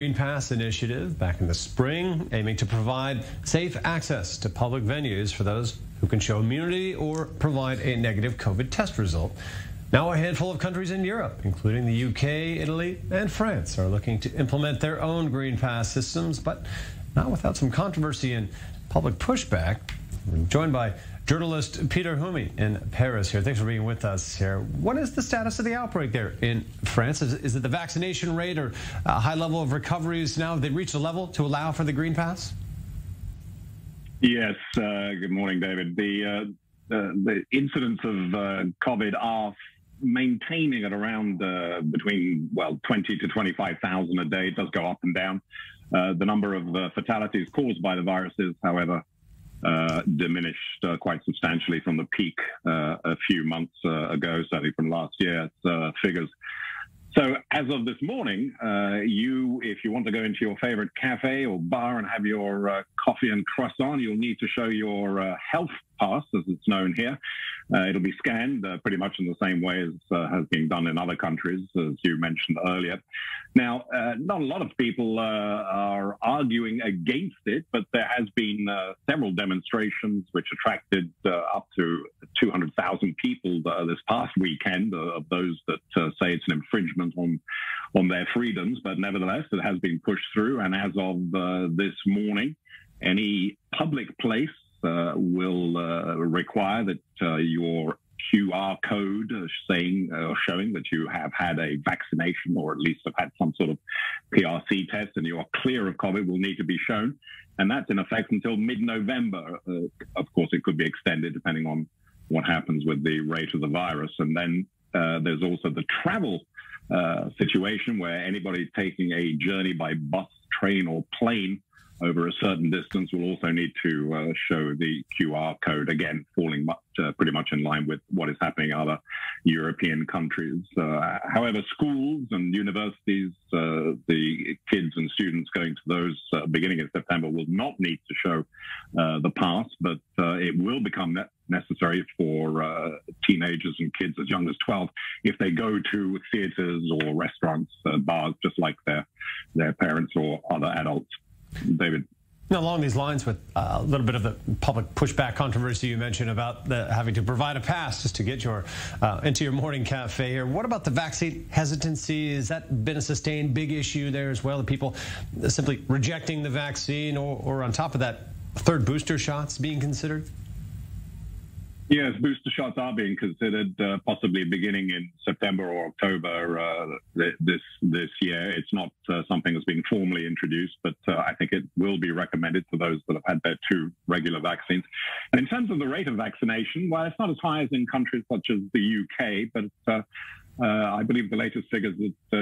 Green Pass initiative back in the spring, aiming to provide safe access to public venues for those who can show immunity or provide a negative COVID test result. Now a handful of countries in Europe, including the UK, Italy, and France, are looking to implement their own Green Pass systems, but not without some controversy and public pushback. We're joined by journalist Peter Humi in Paris here. Thanks for being with us here. What is the status of the outbreak there in France? Is it the vaccination rate or a high level of recoveries now? Have they reached a level to allow for the Green Pass? Yes. Good morning, David. The incidence of COVID are maintaining at around between 20 to 25,000 a day. It does go up and down. The number of fatalities caused by the viruses, however, diminished quite substantially from the peak a few months ago, certainly from last year's figures. So as of this morning, if you want to go into your favorite cafe or bar and have your coffee and croissant, you'll need to show your health pass, as it's known here. It'll be scanned pretty much in the same way as has been done in other countries, as you mentioned earlier. Now, not a lot of people are arguing against it, but there has been several demonstrations which attracted up to 200,000 people this past weekend, of those that say it's an infringement on their freedoms. But nevertheless, it has been pushed through. And as of this morning, any public place will require that your QR code showing that you have had a vaccination or at least have had some sort of PRC test and you are clear of COVID will need to be shown. And that's in effect until mid-November. Of course, it could be extended depending on what happens with the rate of the virus. And then there's also the travel situation where anybody taking a journey by bus, train or plane over a certain distance will also need to show the QR code, again, falling pretty much in line with what is happening in other European countries. However, schools and universities, the kids and students going to those beginning of September will not need to show the pass, but it will become necessary for teenagers and kids as young as 12 if they go to theaters or restaurants, bars, just like their parents or other adults. David. Now, along these lines, with a little bit of the public pushback controversy you mentioned about having to provide a pass just to get into your morning cafe here, what about the vaccine hesitancy? Has that been a sustained big issue there as well? The people simply rejecting the vaccine, or on top of that, third booster shots being considered? Yes, booster shots are being considered, possibly beginning in September or October this year. It's not something that's been formally introduced, but I think it will be recommended for those that have had their 2 regular vaccines. And in terms of the rate of vaccination, well, it's not as high as in countries such as the UK, but I believe the latest figures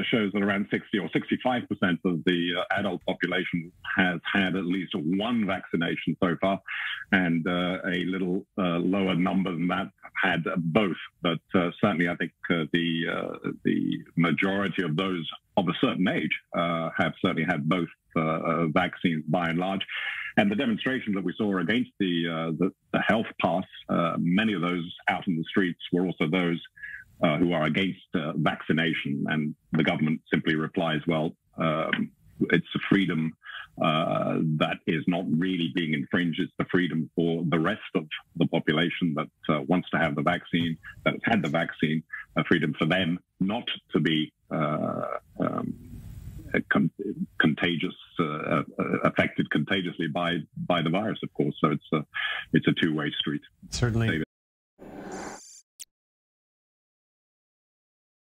shows that around 60 or 65% of the adult population has had at least 1 vaccination so far, and a little lower number than that had both. But certainly, I think the majority of those of a certain age have certainly had both vaccines by and large. And the demonstrations that we saw against the health pass, many of those out in the streets were also those who are against vaccination, and the government simply replies, well, it's a freedom that is not really being infringed. It's the freedom for the rest of the population that wants to have the vaccine, that has had the vaccine, a freedom for them not to be contagious, affected contagiously by the virus, of course. So it's a two-way street. Certainly.